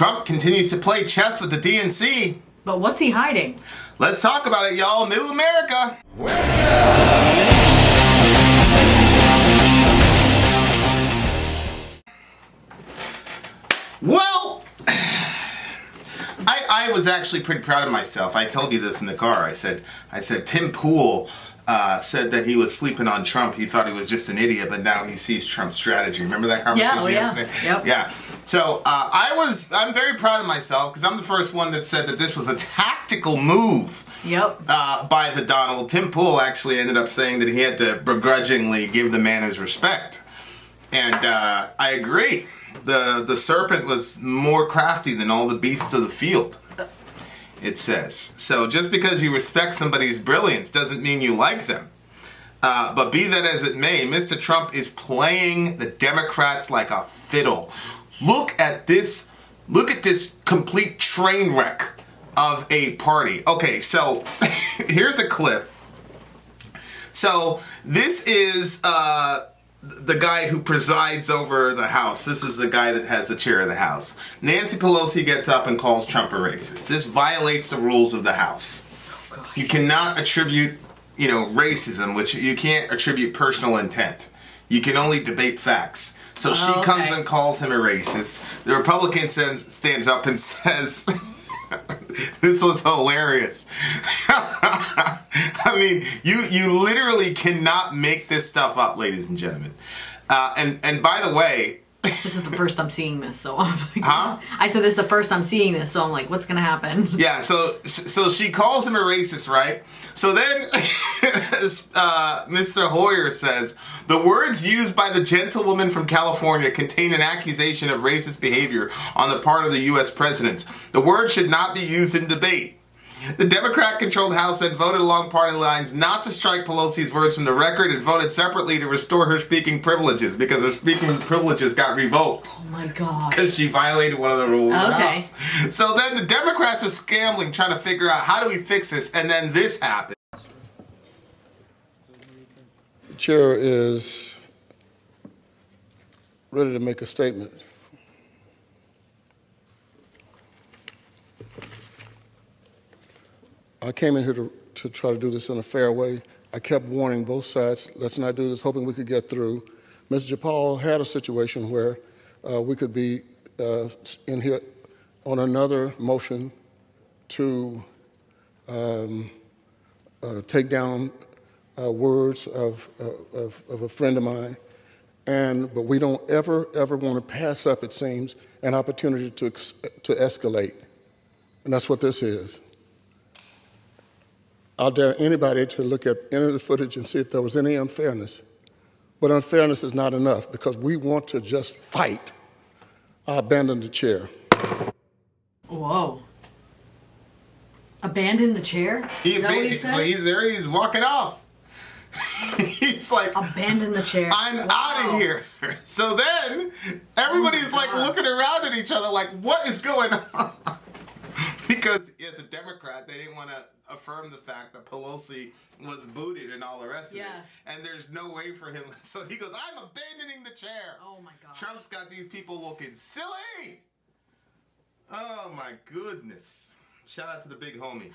Trump continues to play chess with the DNC. But what's he hiding? Let's talk about it, y'all. Middle America. Well, I was actually pretty proud of myself. I told you this in the car. I said Tim Pool said that he was sleeping on Trump. He thought he was just an idiot, but now he sees Trump's strategy. Remember that conversation yesterday? Yep. Yeah. So I'm very proud of myself because I'm the first one that said that this was a tactical move. Yep. By the Donald. Tim Pool actually ended up saying that he had to begrudgingly give the man his respect. And I agree. The serpent was more crafty than all the beasts of the field, it says. So just because you respect somebody's brilliance doesn't mean you like them. But be that as it may, Mr. Trump is playing the Democrats like a fiddle. Look at this complete train wreck of a party. Okay, so here's a clip. So this is the guy who presides over the House. This is the guy that has the chair of the House. Nancy Pelosi gets up and calls Trump a racist. This violates the rules of the House. Oh, gosh. You cannot attribute, racism, which you can't attribute personal intent. You can only debate facts. So she comes and calls him a racist. The Republican stands up and says, this was hilarious. I mean, you literally cannot make this stuff up, ladies and gentlemen. And by the way, this is the first I'm seeing this, so I'm like, huh? I said this is the first I'm seeing this, so I'm like, what's gonna happen? Yeah, so she calls him a racist, right? So then Mr. Hoyer says, the words used by the gentlewoman from California contain an accusation of racist behavior on the part of the U.S. president. The word should not be used in debate. The Democrat-controlled House had voted along party lines not to strike Pelosi's words from the record and voted separately to restore her speaking privileges because her speaking privileges got revoked. Oh my God. Because she violated one of the rules of the Okay. House. So then the Democrats are scrambling, trying to figure out how do we fix this, and then this happened. The chair is ready to make a statement. I came in here to try to do this in a fair way. I kept warning both sides, let's not do this, hoping we could get through. Mr. Japal had a situation where we could be in here on another motion to take down words of a friend of mine, but we don't ever want to pass up, it seems, an opportunity to escalate, and that's what this is. I'll dare anybody to look at any of the footage and see if there was any unfairness. But unfairness is not enough because we want to just fight. I abandon the chair. Whoa. Abandon the chair? Is that what he said? He's there, he's walking off. He's like, abandon the chair. I'm out of here. So then everybody's like looking around at each other like, what is going on? Because as a Democrat, they didn't want to affirm the fact that Pelosi was booted and all the rest of it. And there's no way for him. So he goes, I'm abandoning the chair. Oh my God. Trump's got these people looking silly. Oh my goodness. Shout out to the big homie.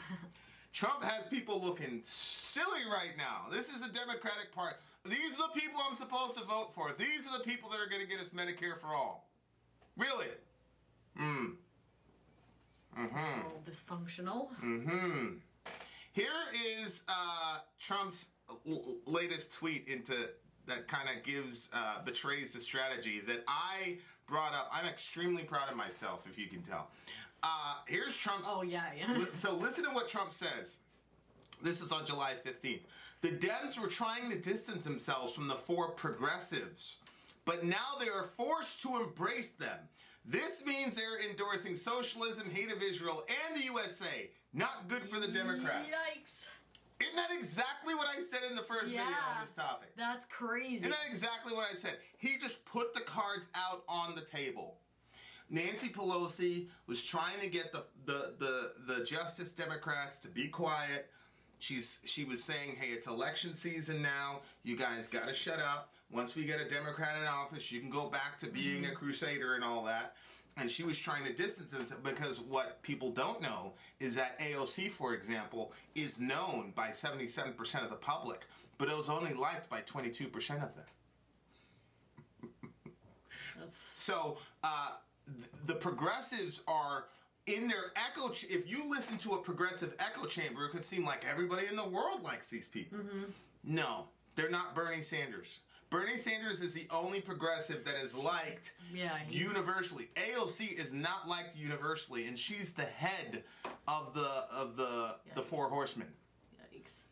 Trump has people looking silly right now. This is the Democratic Party. These are the people I'm supposed to vote for. These are the people that are going to get us Medicare for all. Really? All dysfunctional. Here is Trump's latest tweet that kind of betrays the strategy that I brought up. I'm extremely proud of myself, if you can tell. Here's Trump's... Oh, yeah. So listen to what Trump says. This is on July 15th. The Dems were trying to distance themselves from the four progressives, but now they are forced to embrace them. This means they're endorsing socialism, hate of Israel, and the USA. Not good for the Democrats. Yikes. Isn't that exactly what I said in the first video on this topic? That's crazy. Isn't that exactly what I said? He just put the cards out on the table. Nancy Pelosi was trying to get the Justice Democrats to be quiet. She was saying, hey, it's election season now. You guys got to shut up. Once we get a Democrat in office, you can go back to being a crusader and all that. And she was trying to distance it because what people don't know is that AOC, for example, is known by 77% of the public, but it was only liked by 22% of them. So the progressives are in their echo. If you listen to a progressive echo chamber, it could seem like everybody in the world likes these people. No, they're not Bernie Sanders. Bernie Sanders is the only progressive that is liked universally. AOC is not liked universally, and she's the head of the Four Horsemen. Yikes.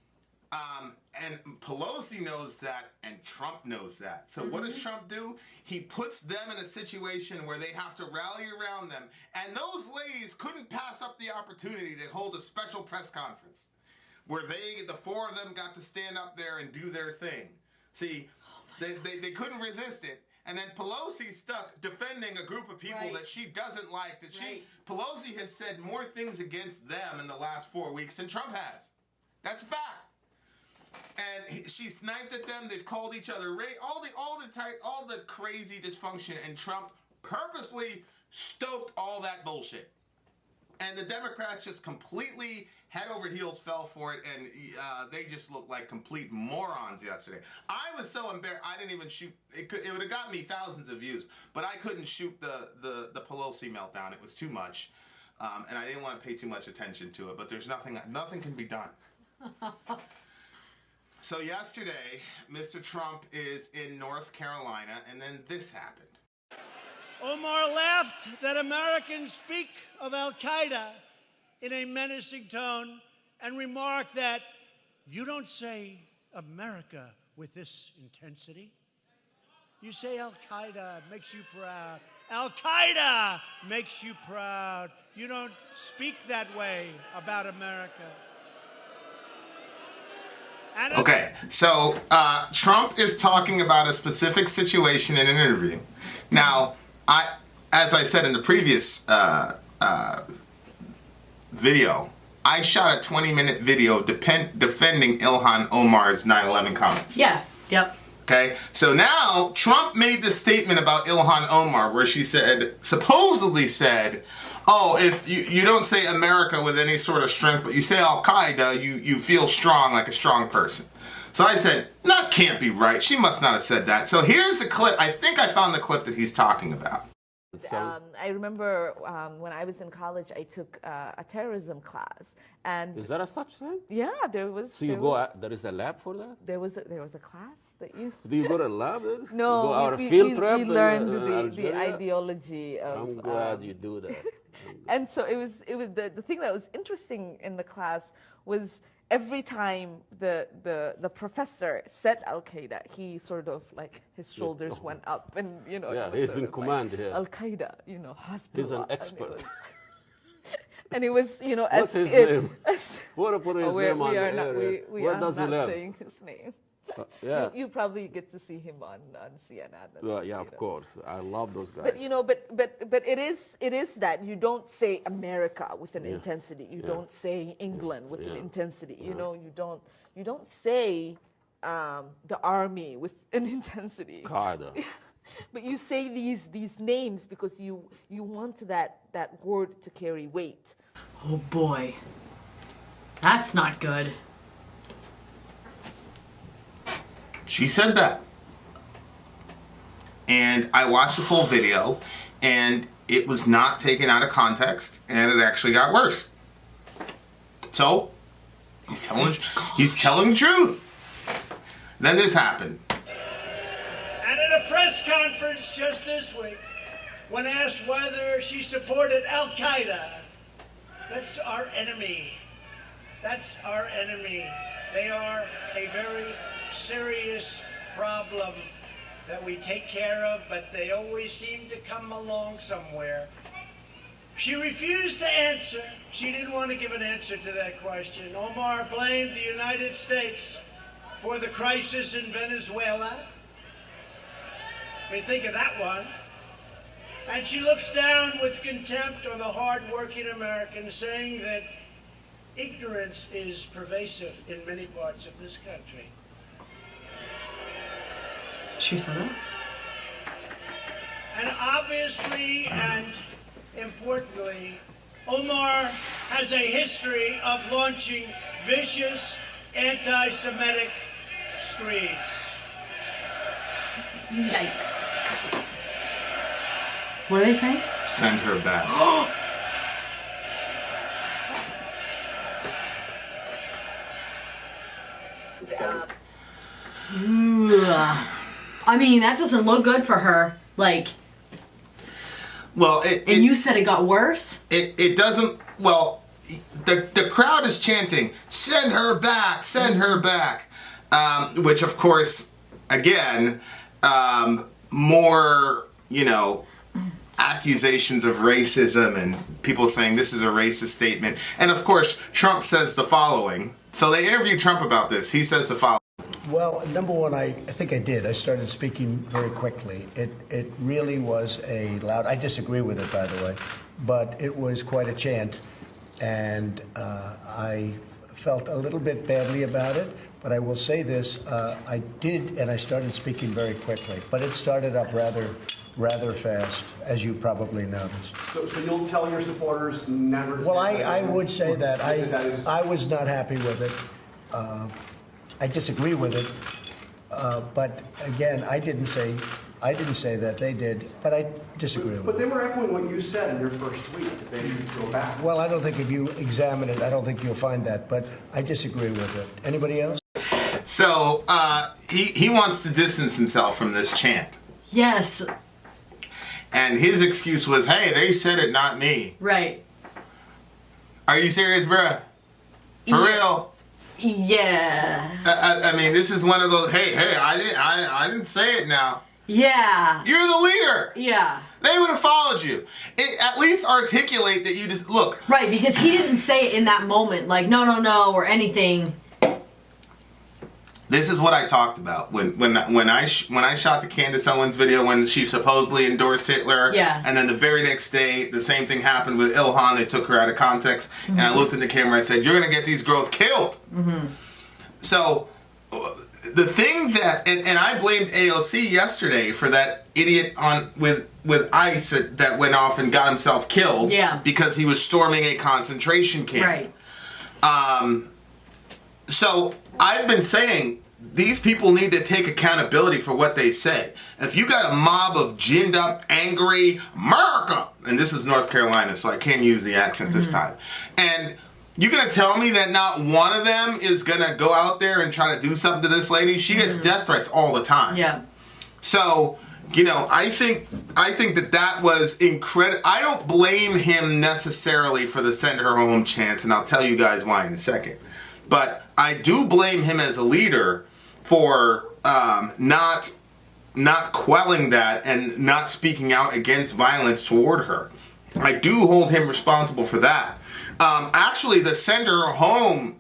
And Pelosi knows that, and Trump knows that. So what does Trump do? He puts them in a situation where they have to rally around them, and those ladies couldn't pass up the opportunity to hold a special press conference where the four of them got to stand up there and do their thing. See, they couldn't resist it. And then Pelosi's stuck defending a group of people that she doesn't like. Pelosi has said more things against them in the last 4 weeks than Trump has. That's a fact. And she sniped at them. They've called each other all the crazy dysfunction. And Trump purposely stoked all that bullshit. And the Democrats just completely head over heels fell for it, and they just looked like complete morons yesterday. I was so embarrassed. I didn't even shoot. It would have gotten me thousands of views, but I couldn't shoot the Pelosi meltdown. It was too much, and I didn't want to pay too much attention to it. But there's nothing can be done. So yesterday, Mr. Trump is in North Carolina, and then this happened. Omar laughed that Americans speak of al-Qaeda in a menacing tone and remarked that you don't say America with this intensity. You say al-Qaeda makes you proud. Al-Qaeda makes you proud. You don't speak that way about America. Okay, so Trump is talking about a specific situation in an interview. Now, as I said in the previous video, I shot a 20-minute video defending Ilhan Omar's 9/11 comments. Yeah, yep. Okay, so now Trump made this statement about Ilhan Omar where she supposedly said, oh, if you don't say America with any sort of strength, but you say Al-Qaeda, you feel strong, like a strong person. So I said, that can't be right. She must not have said that. So here's the clip. I think I found the clip that he's talking about. I remember when I was in college, I took a terrorism class, and is that a such thing? Yeah, there was. So there is a lab for that? There was a class that you. Do you go to a lab? No, you go out a field trip. We learned the ideology of. I'm glad you do that. And so it was the thing that was interesting in the class was every time the professor said Al-Qaeda, he sort of like his shoulders went up, and he's in command here. Al-Qaeda, Hezbollah. He's an expert. And it was, what's his name? What put his name on the air? Where does he live? Saying his name. Yeah. You probably get to see him on CNN. Yeah, of course. I love those guys. But it is that you don't say America with an intensity. You don't say England with an intensity. You don't say the army with an intensity. Qaeda. But you say these names because you want that word to carry weight. Oh boy. That's not good. She said that. And I watched the full video, and it was not taken out of context, and it actually got worse. So, he's telling the truth. Then this happened. And at a press conference just this week, when asked whether she supported al-Qaeda, that's our enemy. That's our enemy. They are a very serious problem that we take care of, but they always seem to come along somewhere. She refused to answer. She didn't want to give an answer to that question. Omar blamed the United States for the crisis in Venezuela. I mean, think of that one. And she looks down with contempt on the hard-working Americans, saying that ignorance is pervasive in many parts of this country. She said that? And obviously, and importantly, Omar has a history of launching vicious anti-Semitic screeds. Yikes. What are they saying? Send her back. I mean, that doesn't look good for her. Like, Well, and you said it got worse? it doesn't. Well, the crowd is chanting, "Send her back! Send her back!" Which, of course, again, more accusations of racism and people saying this is a racist statement. And of course, Trump says the following. So they interviewed Trump about this. He says the following. Well, number one, I think I did. I started speaking very quickly. It really was a loud, I disagree with it, by the way, but it was quite a chant. And I felt a little bit badly about it. But I will say this, I did, and I started speaking very quickly. But it started up rather fast, as you probably noticed. So you'll tell your supporters never to Well, say that I again? would say that. is- I was not happy with it. I disagree with it. But again, I didn't say that, they did, but I disagree with But it. they were echoing what you said in your first tweet, that they should go back. Well, I don't think if you examine it, I don't think you'll find that, but I disagree with it. Anybody else? So he wants to distance himself from this chant. Yes. And his excuse was, hey, they said it, not me. Right. Are you serious, bruh? For real? Yeah. I mean, this is one of those, hey, I didn't say it now. Yeah. You're the leader. Yeah. They would have followed you. At least articulate that you just, look. Right, because he didn't say it in that moment, like, no, or anything. This is what I talked about when I shot the Candace Owens video when she supposedly endorsed Hitler. Yeah. And then the very next day, the same thing happened with Ilhan. They took her out of context. Mm-hmm. And I looked in the camera and I said, "You're going to get these girls killed." Mm-hmm. So the thing that, and I blamed AOC yesterday for that idiot with ICE that went off and got himself killed. Yeah. Because he was storming a concentration camp. Right. So I've been saying these people need to take accountability for what they say. If you got a mob of ginned up, angry America, and this is North Carolina, so I can't use the accent this time, and you're going to tell me that not one of them is going to go out there and try to do something to this lady? She gets death threats all the time. Yeah. So, I think that was incredible. I don't blame him necessarily for the send her home chance, and I'll tell you guys why in a second. But I do blame him as a leader for not quelling that and not speaking out against violence toward her. I do hold him responsible for that. Actually, the send her home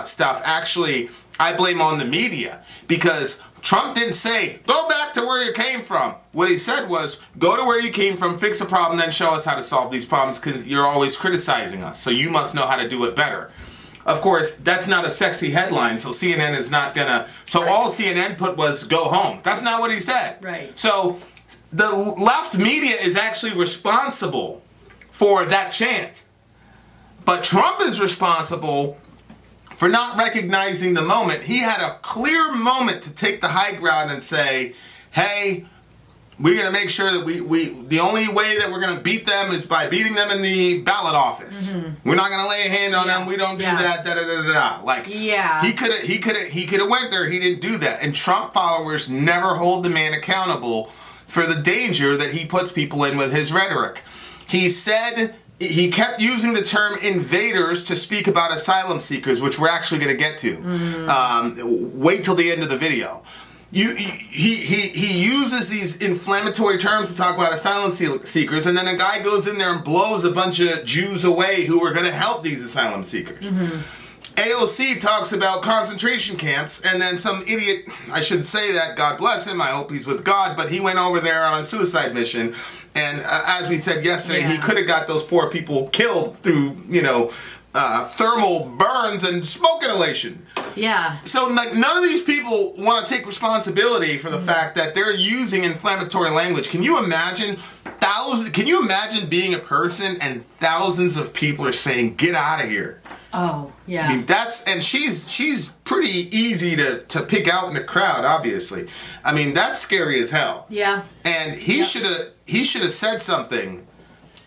stuff, actually, I blame on the media because Trump didn't say, go back to where you came from. What he said was, go to where you came from, fix a problem, then show us how to solve these problems because you're always criticizing us. So you must know how to do it better. Of course, that's not a sexy headline, so CNN is not gonna... So right. All CNN put was, go home. That's not what he said. Right. So the left media is actually responsible for that chant. But Trump is responsible for not recognizing the moment. He had a clear moment to take the high ground and say, hey, we're going to make sure that the only way that we're going to beat them is by beating them in the ballot office. Mm-hmm. We're not going to lay a hand on them. We don't do that. Like, he could have went there. He didn't do that. And Trump followers never hold the man accountable for the danger that he puts people in with his rhetoric. He said, he kept using the term invaders to speak about asylum seekers, which we're actually going to get to. Mm-hmm. Wait till the end of the video. He uses these inflammatory terms to talk about asylum seekers, and then a guy goes in there and blows a bunch of Jews away who are going to help these asylum seekers. Mm-hmm. AOC talks about concentration camps, and then some idiot, I shouldn't say that, God bless him, I hope he's with God, but he went over there on a suicide mission, and as we said yesterday, he could have got those poor people killed through, thermal burns and smoke inhalation. Yeah. So like none of these people want to take responsibility for the fact that they're using inflammatory language. Can you imagine Can you imagine being a person and thousands of people are saying, "Get out of here"? Oh, yeah. I mean, and she's pretty easy to pick out in the crowd, obviously. I mean, that's scary as hell. Yeah. And he should have said something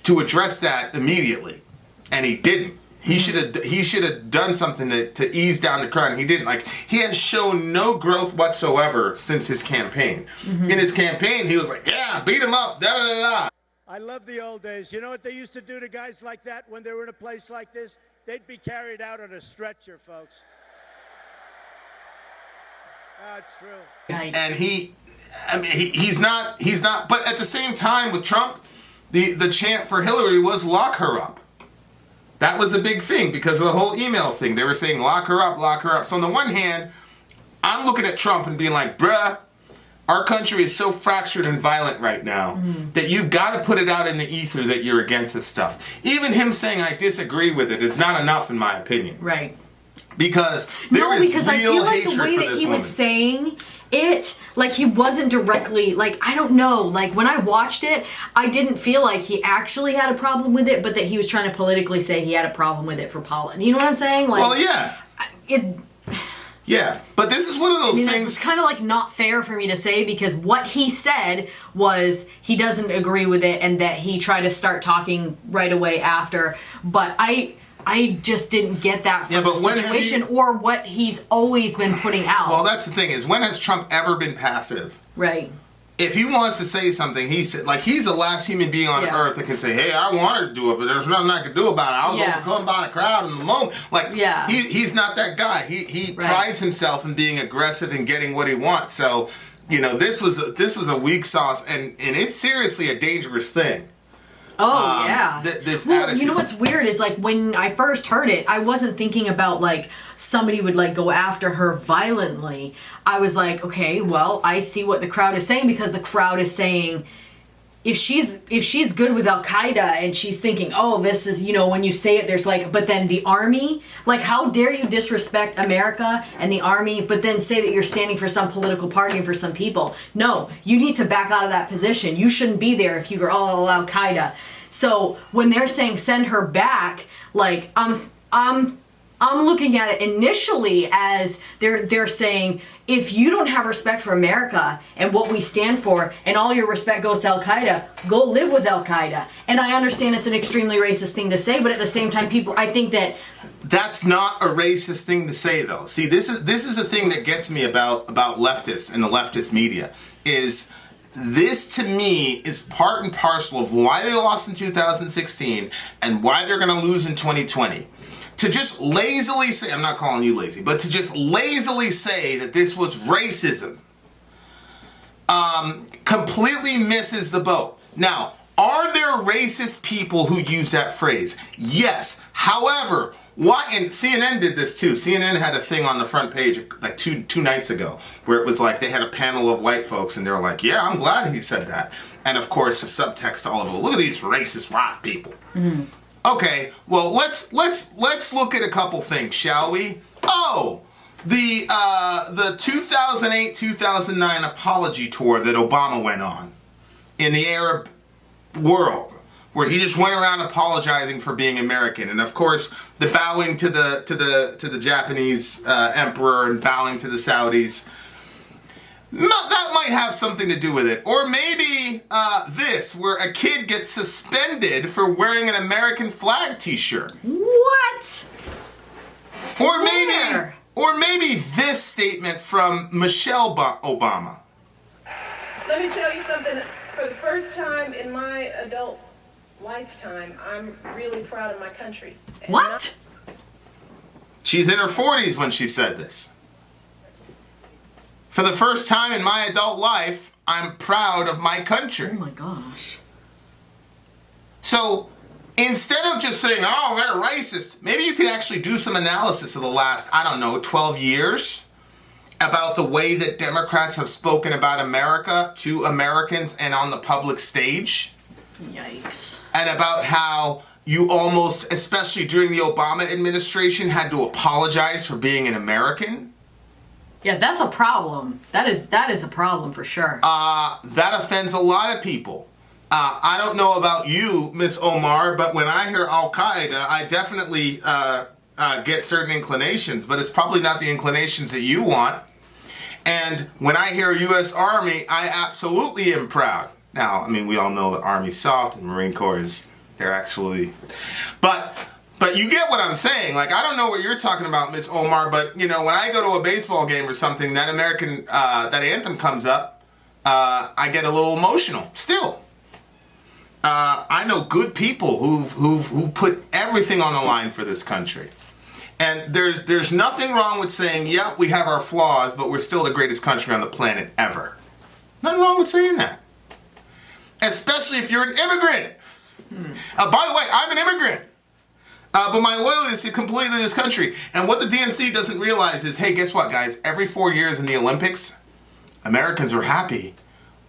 to address that immediately, and he didn't. He should have done something to ease down the crowd, and he didn't. Like, he has shown no growth whatsoever since his campaign. In his campaign, he was like, "Yeah, beat him up, da da da da." I love the old days. You know what they used to do to guys like that when they were in a place like this? They'd be carried out on a stretcher, folks. That's true. Yikes. And he's not. But at the same time, with Trump, the chant for Hillary was "lock her up." That was a big thing because of the whole email thing. They were saying lock her up, lock her up. So on the one hand, I'm looking at Trump and being like, bruh, our country is so fractured and violent right now that you've got to put it out in the ether that you're against this stuff. Even him saying I disagree with it is not enough in my opinion. Right. Because there is because I real feel like hatred the way for that this he woman. was saying it, like he wasn't directly, like, I don't know, like when I watched it, I didn't feel like he actually had a problem with it, but that he was trying to politically say he had a problem with it for Paula. You know what I'm saying? Like, Well, yeah. Yeah, but this is one of those things. It's kind of like not fair for me to say because what he said was he doesn't agree with it and that he tried to start talking right away after. But I just didn't get that from the situation or what he's always been putting out. Well, that's the thing is, when has Trump ever been passive? Right. If he wants to say something, he's the last human being on earth that can say, "Hey, I wanted to do it, but there's nothing I could do about it. I was overcome by the crowd in the moment." Like, he's not that guy. He prides himself in being aggressive and getting what he wants. So, you know, this was a weak sauce, and it's seriously a dangerous thing. Oh, yeah. This well, attitude. you know what's weird is, like, when I first heard it, I wasn't thinking about, like, somebody would, like, go after her violently. I was like, okay, well, I see what the crowd is saying because the crowd is saying if she's good with Al-Qaeda and she's thinking, oh, this is, you know, when you say it, there's like, but then the army, like, how dare you disrespect America and the army, but then say that you're standing for some political party and for some people. No, you need to back out of that position. You shouldn't be there if you're all Al-Qaeda. So when they're saying send her back, like, I'm looking at it initially as they're saying, if you don't have respect for America and what we stand for, and all your respect goes to Al-Qaeda, go live with Al-Qaeda. And I understand it's an extremely racist thing to say, but at the same time, I think that that's not a racist thing to say, though. See, this is a thing that gets me about leftists and the leftist media. Is this, to me, is part and parcel of why they lost in 2016 and why they're going to lose in 2020. To just lazily say, I'm not calling you lazy, but to just lazily say that this was racism completely misses the boat. Now, are there racist people who use that phrase? Yes. However, and CNN did this too. CNN had a thing on the front page like two nights ago where it was like they had a panel of white folks and they were like, yeah, I'm glad he said that. And of course, the subtext all of it, look at these racist white people. Mm-hmm. Okay, well, let's look at a couple things, shall we? Oh, the 2008-2009 apology tour that Obama went on in the Arab world, where he just went around apologizing for being American, and of course the bowing to the Japanese emperor and bowing to the Saudis. That might have something to do with it. Or maybe this, where a kid gets suspended for wearing an American flag t-shirt. What? Or maybe this statement from Michelle Obama. Let me tell you something. For the first time in my adult lifetime, I'm really proud of my country. What? She's in her 40s when she said this. For the first time in my adult life, I'm proud of my country. Oh my gosh. So, instead of just saying, oh, they're racist, maybe you could actually do some analysis of the last, 12 years about the way that Democrats have spoken about America to Americans and on the public stage. Yikes. And about how you almost, especially during the Obama administration, had to apologize for being an American. Yeah, that's a problem. That is a problem for sure. That offends a lot of people. I don't know about you, Miss Omar, but when I hear Al-Qaeda, I definitely get certain inclinations, but it's probably not the inclinations that you want. And when I hear U.S. Army, I absolutely am proud. Now, I mean, we all know the Army's soft and Marine Corps is, they're actually... But you get what I'm saying. Like, I don't know what you're talking about, Miss Omar, but, you know, when I go to a baseball game or something, that that anthem comes up, I get a little emotional. Still. I know good people who put everything on the line for this country. And there's nothing wrong with saying, yeah, we have our flaws, but we're still the greatest country on the planet ever. Nothing wrong with saying that. Especially if you're an immigrant. By the way, I'm an immigrant. But my loyalty is completely to this country. And what the DNC doesn't realize is, hey, guess what, guys? Every 4 years in the Olympics, Americans are happy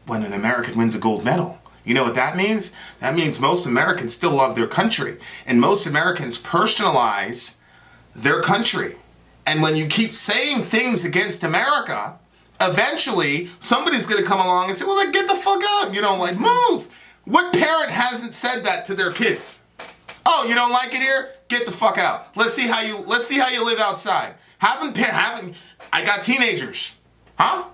when an American wins a gold medal. You know what that means? That means most Americans still love their country. And most Americans personalize their country. And when you keep saying things against America, eventually somebody's going to come along and say, well, then get the fuck out. You know, like, move. What parent hasn't said that to their kids? Oh, you don't like it here? Get the fuck out. Let's see how you live outside. I got teenagers. Huh?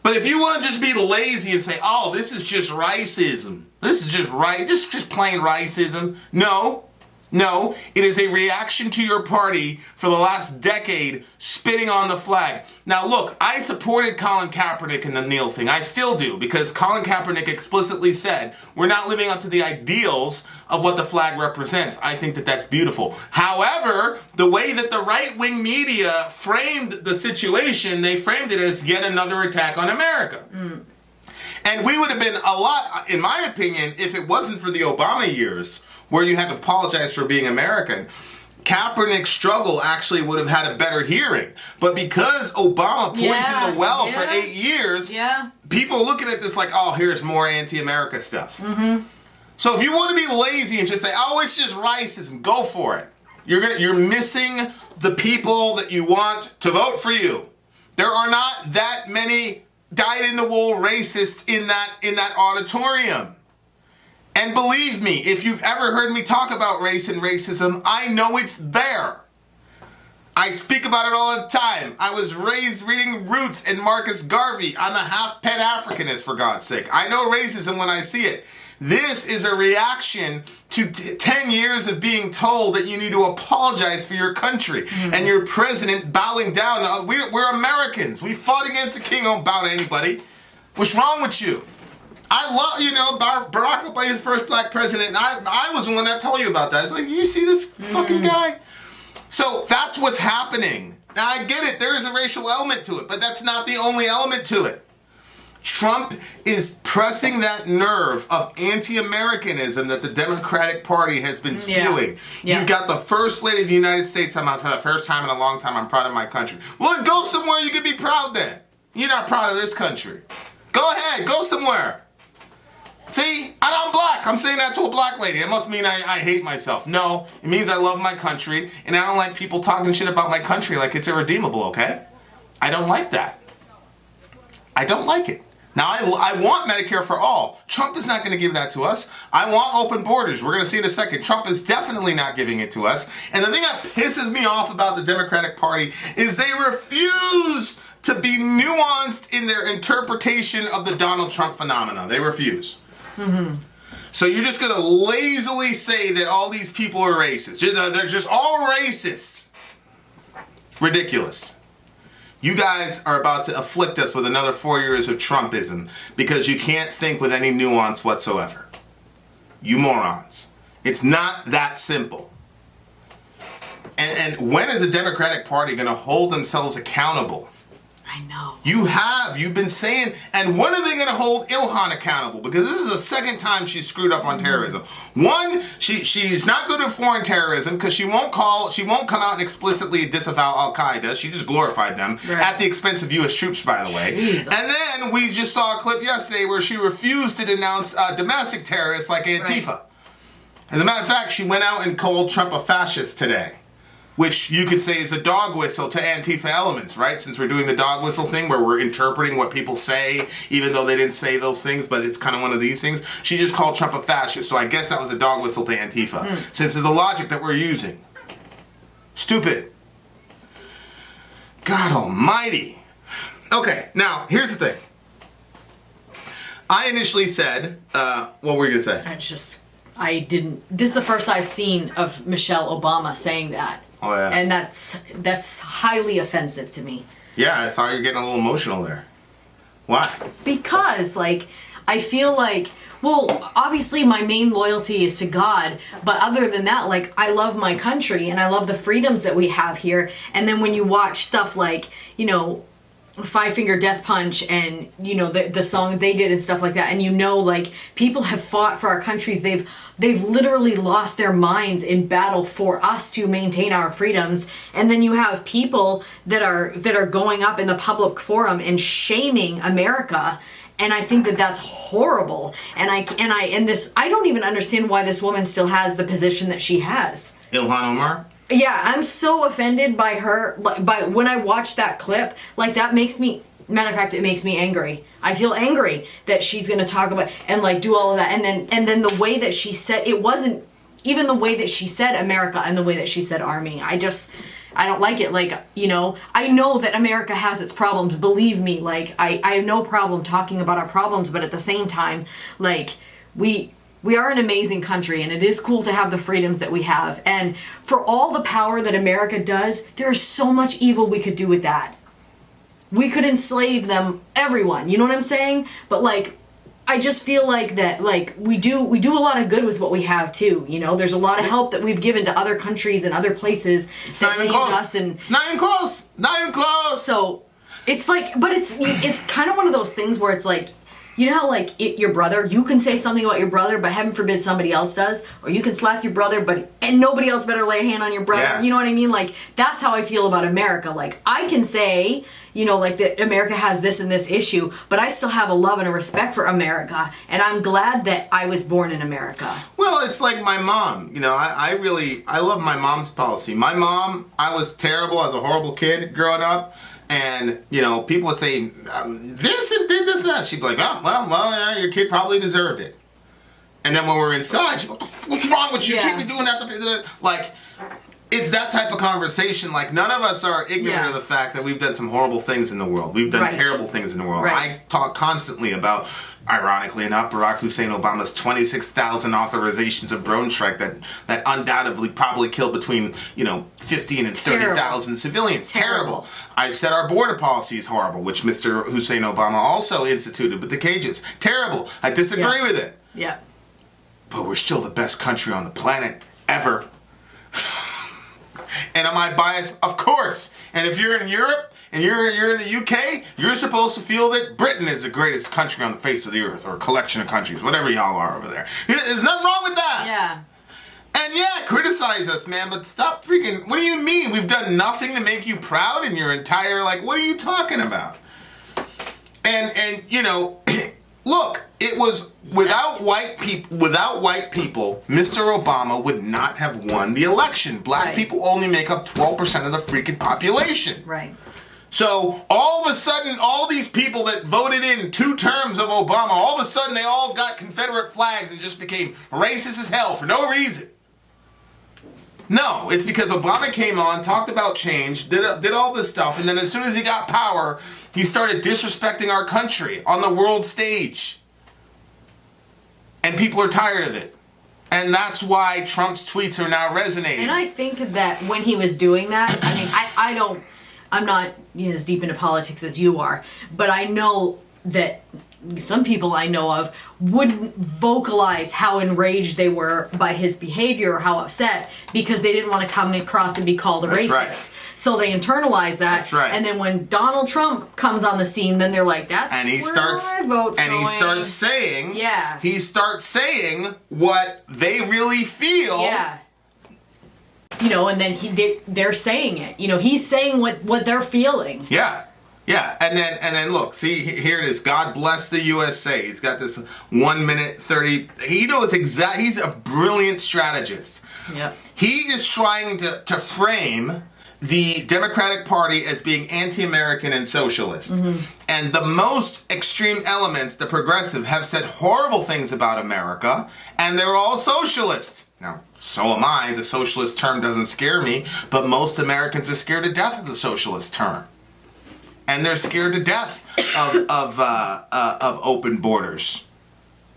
But if you want to just be lazy and say, oh, this is just racism. This is just plain racism. No, it is a reaction to your party for the last decade spitting on the flag. Now look, I supported Colin Kaepernick in the kneel thing. I still do, because Colin Kaepernick explicitly said, we're not living up to the ideals of what the flag represents. I think that that's beautiful. However, the way that the right-wing media framed the situation, they framed it as yet another attack on America. And we would have been a lot, in my opinion, if it wasn't for the Obama years, where you had to apologize for being American, Kaepernick's struggle actually would have had a better hearing. But because Obama poisoned the well for 8 years, people looking at this like, oh, here's more anti-America stuff. So if you want to be lazy and just say, oh, it's just racism, go for it. You're missing the people that you want to vote for you. There are not that many dyed-in-the-wool racists in that auditorium. And believe me, if you've ever heard me talk about race and racism, I know it's there. I speak about it all the time. I was raised reading Roots and Marcus Garvey. I'm a half Pan-Africanist, for God's sake. I know racism when I see it. This is a reaction to 10 years of being told that you need to apologize for your country. And your president bowing down. We're Americans. We fought against the king. Don't bow to anybody. What's wrong with you? I love, Barack Obama, the first black president, and I was the one that told you about that. It's like, you see this fucking guy? So that's what's happening. Now, I get it. There is a racial element to it, but that's not the only element to it. Trump is pressing that nerve of anti-Americanism that the Democratic Party has been spewing. You've got the First Lady of the United States. I'm out for the first time in a long time. I'm proud of my country. Well, go somewhere you can be proud then. You're not proud of this country. Go ahead. Go somewhere. See, I'm black. I'm saying that to a black lady. It must mean I hate myself. No, it means I love my country, and I don't like people talking shit about my country like it's irredeemable, okay? I don't like that. I don't like it. Now, I want Medicare for all. Trump is not going to give that to us. I want open borders. We're going to see in a second. Trump is definitely not giving it to us. And the thing that pisses me off about the Democratic Party is they refuse to be nuanced in their interpretation of the Donald Trump phenomena. They refuse. So you're just going to lazily say that all these people are racist. They're just all racists. Ridiculous. You guys are about to afflict us with another 4 years of Trumpism because you can't think with any nuance whatsoever. You morons. It's not that simple. And when is the Democratic Party going to hold themselves accountable? I know. You've been saying, and when are they going to hold Ilhan accountable? Because this is the second time she's screwed up on terrorism. One, she's not good at foreign terrorism because she won't come out and explicitly disavow Al-Qaeda. She just glorified them at the expense of U.S. troops, by the way. Jesus. And then we just saw a clip yesterday where she refused to denounce domestic terrorists like Antifa. As a matter of fact, she went out and called Trump a fascist today, which you could say is a dog whistle to Antifa elements, right? Since we're doing the dog whistle thing where we're interpreting what people say, even though they didn't say those things, but it's kind of one of these things. She just called Trump a fascist, so I guess that was a dog whistle to Antifa, since it's the logic that we're using. Stupid. God almighty. Okay, now, here's the thing. I initially said, what were you going to say? This is the first I've seen of Michelle Obama saying that. Oh, yeah. And that's highly offensive to me. Yeah, I saw you getting a little emotional there. Why? Because, like, I feel like, well, obviously my main loyalty is to God, but other than that, like, I love my country and I love the freedoms that we have here. And then when you watch stuff like, you know, Five Finger Death Punch and, you know, the song they did and stuff like that, and you know, like, people have fought for our countries. They've literally lost their minds in battle for us to maintain our freedoms. And then you have people that are going up in the public forum and shaming America. And I think that that's horrible. And I don't even understand why this woman still has the position that she has. Ilhan Omar? Yeah, I'm so offended by her. By when I watch that clip, like, that makes me. Matter of fact, it makes me angry. I feel angry that she's going to talk about and, like, do all of that, and then the way that she said it wasn't even the way that she said America and the way that she said Army. I don't like it. Like, you know, I know that America has its problems. Believe me, like, I have no problem talking about our problems, but at the same time, like, we are an amazing country, and it is cool to have the freedoms that we have. And for all the power that America does, there is so much evil we could do with that. We could enslave them, everyone. You know what I'm saying? But, like, I just feel like that, like, we do a lot of good with what we have too. You know, there's a lot of help that we've given to other countries and other places. It's not even close. It's not even close. Not even close. So it's like, but it's kind of one of those things where it's like, you know how, like, your brother, you can say something about your brother, but heaven forbid somebody else does, or you can slap your brother, and nobody else better lay a hand on your brother. Yeah. You know what I mean? Like, that's how I feel about America. Like, I can say, you know, like, that America has this and this issue, but I still have a love and a respect for America, and I'm glad that I was born in America. Well, it's like my mom. You know, I love my mom's policy. My mom, I was terrible. I was a horrible kid growing up. And, you know, people would say, Vincent did this and that. She'd be like, oh, well, yeah, your kid probably deserved it. And then when we're inside, she'd go, what's wrong with you? Yeah. Keep me doing that. Like, it's that type of conversation. Like, none of us are ignorant of the fact that we've done some horrible things in the world. We've done terrible things in the world. Right. I talk constantly about, ironically enough, Barack Hussein Obama's 26,000 authorizations of drone strike that undoubtedly probably killed between, you know, 15 and 30,000 civilians. Terrible. I've said our border policy is horrible, which Mr. Hussein Obama also instituted with the cages. Terrible. I disagree with it. Yeah. But we're still the best country on the planet ever. And am I biased? Of course. And if you're in Europe, and you're in the UK, you're supposed to feel that Britain is the greatest country on the face of the earth, or a collection of countries, whatever y'all are over there. There's nothing wrong with that. Yeah. And yeah, criticize us, man, but stop freaking, what do you mean? We've done nothing to make you proud in your entire, like, what are you talking about? And you know, look, it was without white people, Mr. Obama would not have won the election. Black people only make up 12% of the freaking population. Right. So, all of a sudden, all these people that voted in 2 terms of Obama, all of a sudden they all got Confederate flags and just became racist as hell for no reason. No, it's because Obama came on, talked about change, did all this stuff, and then as soon as he got power, he started disrespecting our country on the world stage. And people are tired of it. And that's why Trump's tweets are now resonating. And I think that when he was doing that, I mean, I'm not as deep into politics as you are, but I know that some people I know of wouldn't vocalize how enraged they were by his behavior or how upset because they didn't want to come across and be called a racist. Right. So they internalize that. That's right. And then when Donald Trump comes on the scene, then they're like, "That's and he where starts my vote's and going." he starts saying, Yeah. he starts saying what they really feel. Yeah. You know, and then they're saying it. You know, he's saying what they're feeling. Yeah. Yeah, and then look, see, here it is. God bless the USA. He's got this 1 minute 30. He knows exactly. He's a brilliant strategist. Yep. He is trying to frame the Democratic Party as being anti-American and socialist. And the most extreme elements, the progressive, have said horrible things about America, and they're all socialists. Now, so am I. The socialist term doesn't scare me, but most Americans are scared to death of the socialist term. And they're scared to death of open borders.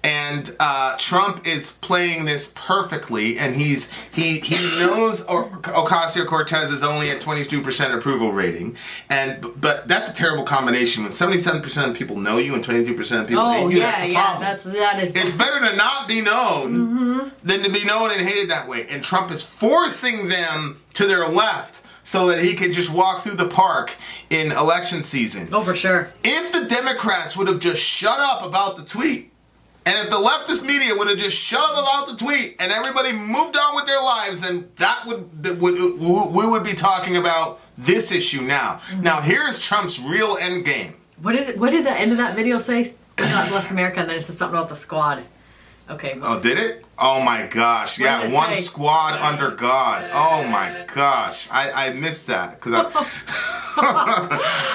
And Trump is playing this perfectly, and he knows Ocasio-Cortez is only at 22% approval rating, but that's a terrible combination. When 77% of people know you and 22% of people hate you, that's a problem. that is. It's better to not be known than to be known and hated that way. And Trump is forcing them to their left so that he can just walk through the park in election season. Oh, for sure. If the Democrats would have just shut up about the tweet, and if the leftist media would have just shut up about the tweet and everybody moved on with their lives, then we would be talking about this issue now. Now, here's Trump's real end game. What did the end of that video say? God bless America, and then it said something about the squad. Okay. Oh, did it? Oh my gosh. Yeah, one squad under God. Oh my gosh. I missed that.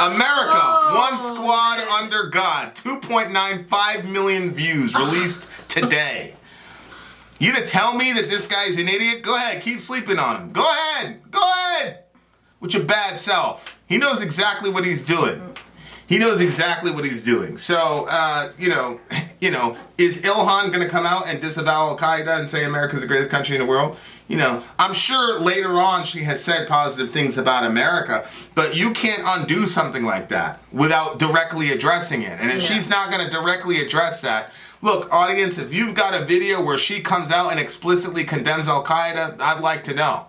America, one squad under God. 2.95 million views released today. You to tell me that this guy's an idiot? Go ahead, keep sleeping on him. Go ahead. With your bad self. He knows exactly what he's doing. So, is Ilhan going to come out and disavow Al-Qaeda and say America's the greatest country in the world? I'm sure later on she has said positive things about America, but you can't undo something like that without directly addressing it. And if she's not going to directly address that, look, audience, if you've got a video where she comes out and explicitly condemns Al-Qaeda, I'd like to know.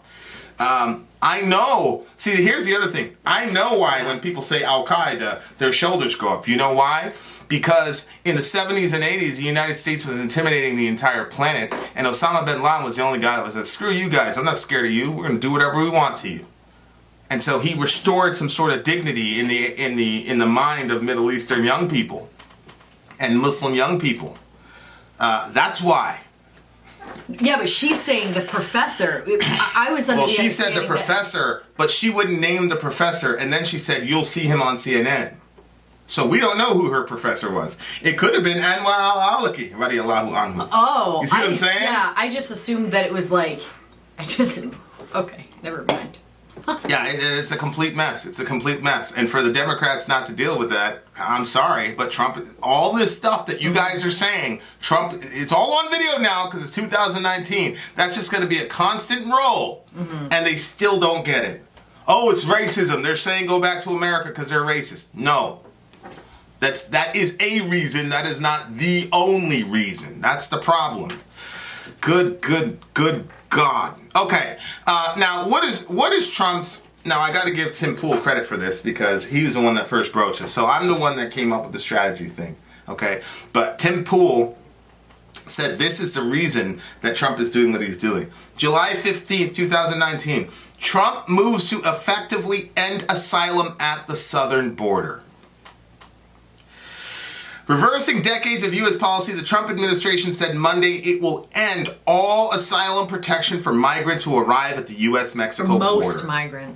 I know. See, here's the other thing. I know why when people say Al-Qaeda, their shoulders go up. You know why? Because in the 70s and 80s, the United States was intimidating the entire planet, and Osama bin Laden was the only guy that was like, screw you guys, I'm not scared of you. We're going to do whatever we want to you. And so he restored some sort of dignity in the mind of Middle Eastern young people and Muslim young people. That's why. Yeah, but she's saying the professor. I was under she said the professor, but she wouldn't name the professor, and then she said, you'll see him on CNN. So we don't know who her professor was. It could have been Anwar al-Awlaki, radiyallahu anhu. Oh. You see what I'm saying? Yeah, I just assumed that it was like, okay, never mind. Yeah, it's a complete mess. And for the Democrats not to deal with that, I'm sorry, but Trump, all this stuff that you guys are saying, Trump, it's all on video now because it's 2019. That's just going to be a constant roll. And they still don't get it. Oh, it's racism. They're saying go back to America because they're racist. No. That is a reason. That is not the only reason. That's the problem. Good God. Okay. Now, what is Trump's... Now, I got to give Tim Pool credit for this because he was the one that first broached this. So I'm the one that came up with the strategy thing. Okay? But Tim Pool said this is the reason that Trump is doing what he's doing. July 15th, 2019. Trump moves to effectively end asylum at the southern border. Reversing decades of U.S. policy, the Trump administration said Monday it will end all asylum protection for migrants who arrive at the U.S.-Mexico border.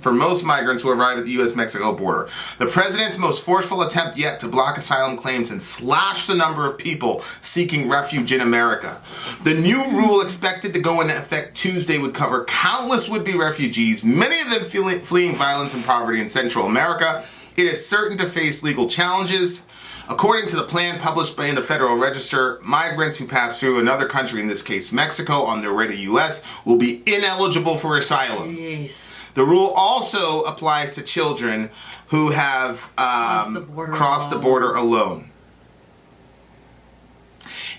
For most migrants who arrive at the U.S.-Mexico border. The president's most forceful attempt yet to block asylum claims and slash the number of people seeking refuge in America. The new rule, expected to go into effect Tuesday, would cover countless would-be refugees, many of them fleeing violence and poverty in Central America. It is certain to face legal challenges. According to the plan published in the Federal Register, migrants who pass through another country, in this case Mexico, on their way to U.S. will be ineligible for asylum. Jeez. The rule also applies to children who have crossed the border alone.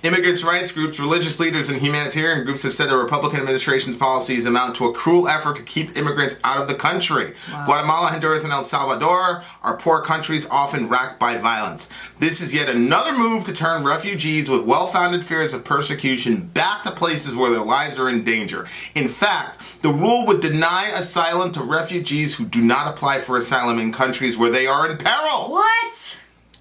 Immigrants' rights groups, religious leaders, and humanitarian groups have said the Republican administration's policies amount to a cruel effort to keep immigrants out of the country. Wow. Guatemala, Honduras, and El Salvador are poor countries often racked by violence. This is yet another move to turn refugees with well-founded fears of persecution back to places where their lives are in danger. In fact, the rule would deny asylum to refugees who do not apply for asylum in countries where they are in peril. What?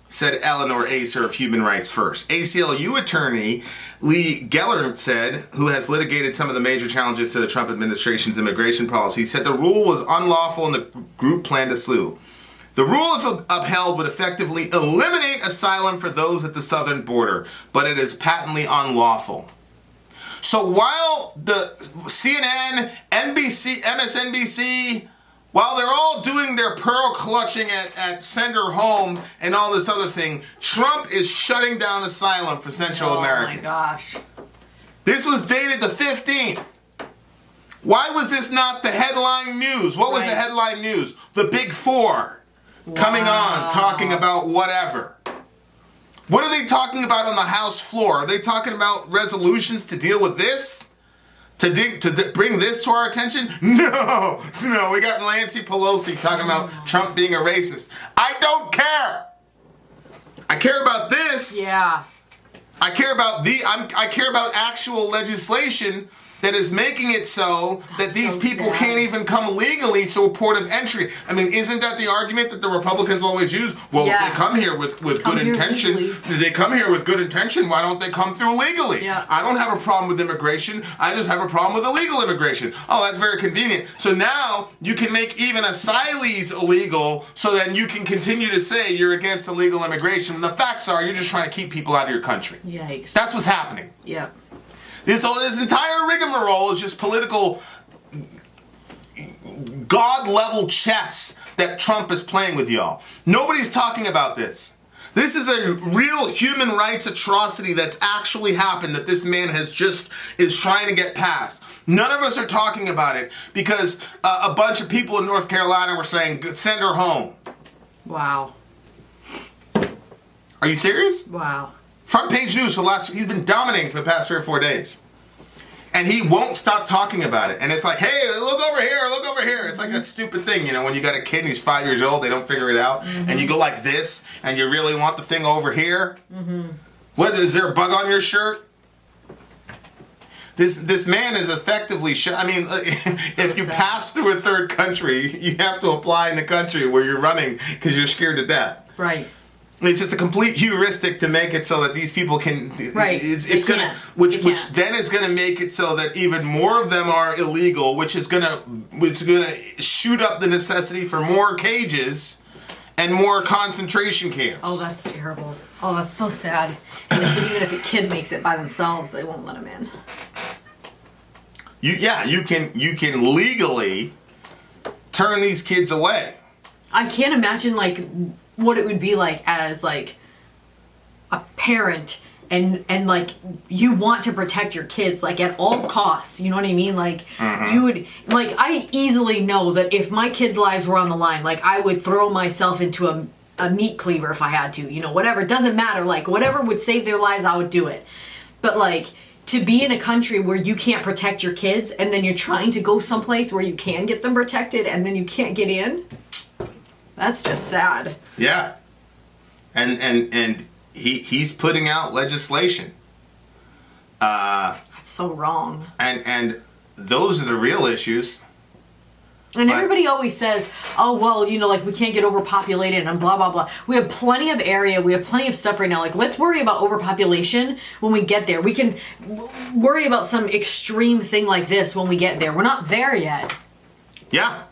Said Eleanor Acer of Human Rights First. ACLU attorney Lee Gellert said, who has litigated some of the major challenges to the Trump administration's immigration policy, said the rule was unlawful and the group planned to sue. The rule, if upheld, would effectively eliminate asylum for those at the southern border, but it is patently unlawful. So while the CNN, NBC, MSNBC, while they're all doing their pearl clutching at send her home and all this other thing, Trump is shutting down asylum for Central Americans. Oh my gosh. This was dated the 15th. Why was this not the headline news? What was the headline news? The Big Four coming on talking about whatever. What are they talking about on the House floor? Are they talking about resolutions to deal with this? To bring this to our attention? No. We got Nancy Pelosi talking about Trump being a racist. I don't care. I care about this. Yeah. I care about I care about actual legislation that is making it so that these people can't even come legally through a port of entry. I mean, isn't that the argument that the Republicans always use? Well, if they come here with good intention, they come here with good intention, why don't they come through legally? Yeah. I don't have a problem with immigration. I just have a problem with illegal immigration. Oh, that's very convenient. So now you can make even asylees illegal, so then you can continue to say you're against illegal immigration. And the facts are you're just trying to keep people out of your country. Yikes. That's what's happening. Yeah. This entire rigmarole is just political God-level chess that Trump is playing with y'all. Nobody's talking about this. This is a real human rights atrocity that's actually happened that this man is trying to get past. None of us are talking about it because a bunch of people in North Carolina were saying, send her home. Wow. Are you serious? Wow. Front page news he's been dominating for the past 3 or 4 days. And he won't stop talking about it. And it's like, hey, look over here, look over here. It's like that stupid thing, when you got a kid and he's 5 years old, they don't figure it out. Mm-hmm. And you go like this, and you really want the thing over here. Mm-hmm. What, is there a bug on your shirt? This man is effectively, if you pass through a third country, you have to apply in the country where you're running because you're scared to death. Right. It's just a complete heuristic to make it so that these people can. Right. It's gonna, which then is gonna make it so that even more of them are illegal, which is gonna shoot up the necessity for more cages and more concentration camps. Oh, that's terrible. Oh, that's so sad. And even if a kid makes it by themselves, they won't let them in. You can legally turn these kids away. I can't imagine what it would be like as a parent and you want to protect your kids at all costs, you know what I mean? You would I easily know that if my kids' lives were on the line, I would throw myself into a meat cleaver if I had to, whatever, it doesn't matter, whatever would save their lives, I would do it. But to be in a country where you can't protect your kids and then you're trying to go someplace where you can get them protected and then you can't get in, that's just sad. Yeah. And he's putting out legislation. That's so wrong. And those are the real issues. And everybody always says, oh, well, we can't get overpopulated and blah, blah, blah. We have plenty of area. We have plenty of stuff right now. Let's worry about overpopulation when we get there. We can worry about some extreme thing like this when we get there. We're not there yet. Yeah.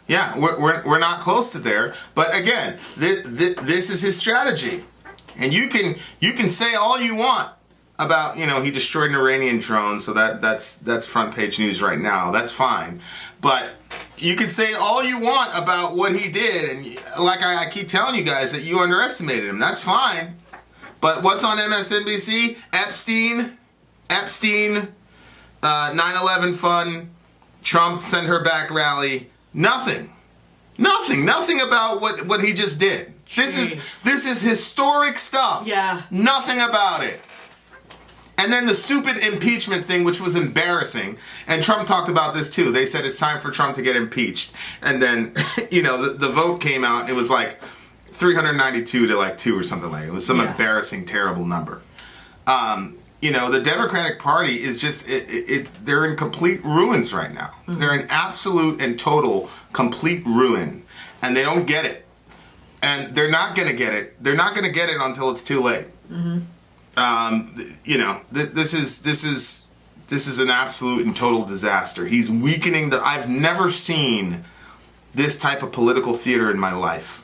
Yeah, we're not close to there, but again, this is his strategy, and you can say all you want about he destroyed an Iranian drone, so that's front page news right now. That's fine, but you can say all you want about what he did, and I keep telling you guys that you underestimated him. That's fine, but what's on MSNBC? Epstein, 9/11 fund, Trump send her back rally. Nothing about what he just did. This is historic stuff. Yeah. Nothing about it. And then the stupid impeachment thing, which was embarrassing. And Trump talked about this too. They said it's time for Trump to get impeached. And then, the vote came out. It was like 392 to like 2 or something like that. It was some embarrassing, terrible number. The Democratic Party is just, they're in complete ruins right now. Mm-hmm. They're in absolute and total complete ruin. And they don't get it. And they're not going to get it. They're not going to get it until it's too late. Mm-hmm. This is an absolute and total disaster. He's weakening I've never seen this type of political theater in my life.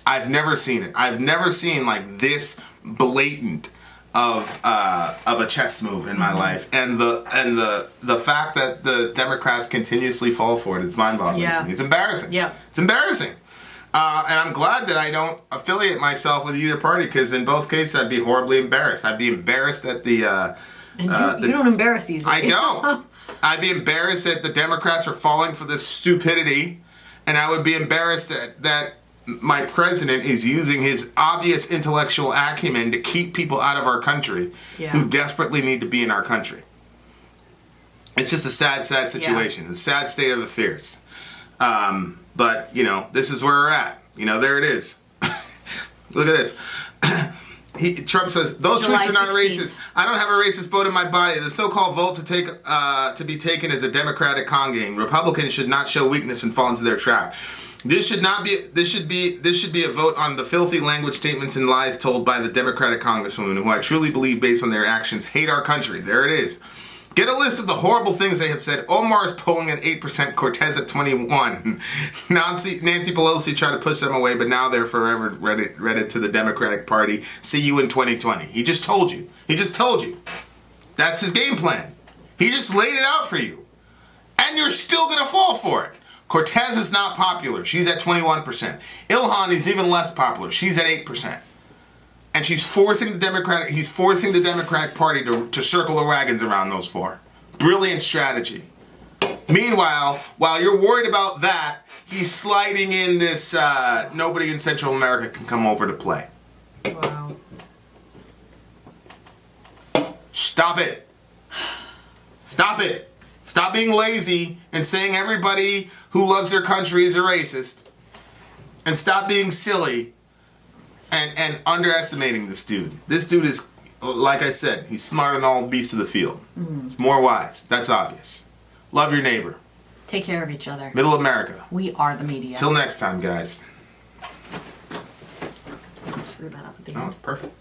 I've never seen it. I've never seen like this blatant of a chess move in my life, and the fact that the Democrats continuously fall for it is mind-boggling to me. It's embarrassing. Yeah, it's embarrassing. And I'm glad that I don't affiliate myself with either party, because in both cases I'd be horribly embarrassed. I'd be embarrassed at the. And you don't embarrass easily. I don't. I'd be embarrassed that the Democrats are falling for this stupidity, and I would be embarrassed that my president is using his obvious intellectual acumen to keep people out of our country who desperately need to be in our country. It's just a sad, sad situation. A sad state of affairs. But, this is where we're at. There it is. Look at this. Trump says, those tweets are not racist. I don't have a racist bone in my body. The so-called vote to be taken as a Democratic con game. Republicans should not show weakness and fall into their trap. This should be a vote on the filthy language, statements, and lies told by the Democratic congresswomen, who I truly believe, based on their actions, hate our country. There it is. Get a list of the horrible things they have said. Omar is polling at 8%, Cortez at 21%. Nancy Pelosi tried to push them away, but now they're forever wedded to the Democratic Party. See you in 2020. He just told you. That's his game plan. He just laid it out for you. And you're still going to fall for it. Cortez is not popular. She's at 21%. Ilhan is even less popular. She's at 8%. And he's forcing the Democratic Party to circle the wagons around those four. Brilliant strategy. Meanwhile, while you're worried about that, he's sliding in this nobody in Central America can come over to play. Wow. Stop it. Stop it. Stop being lazy and saying everybody who loves their country is a racist. And stop being silly and underestimating this dude. This dude is, like I said, he's smarter than all beasts of the field. He's more wise. That's obvious. Love your neighbor. Take care of each other. Middle America. We are the media. Till next time, guys. Screw that up at the Oh, end. it's perfect.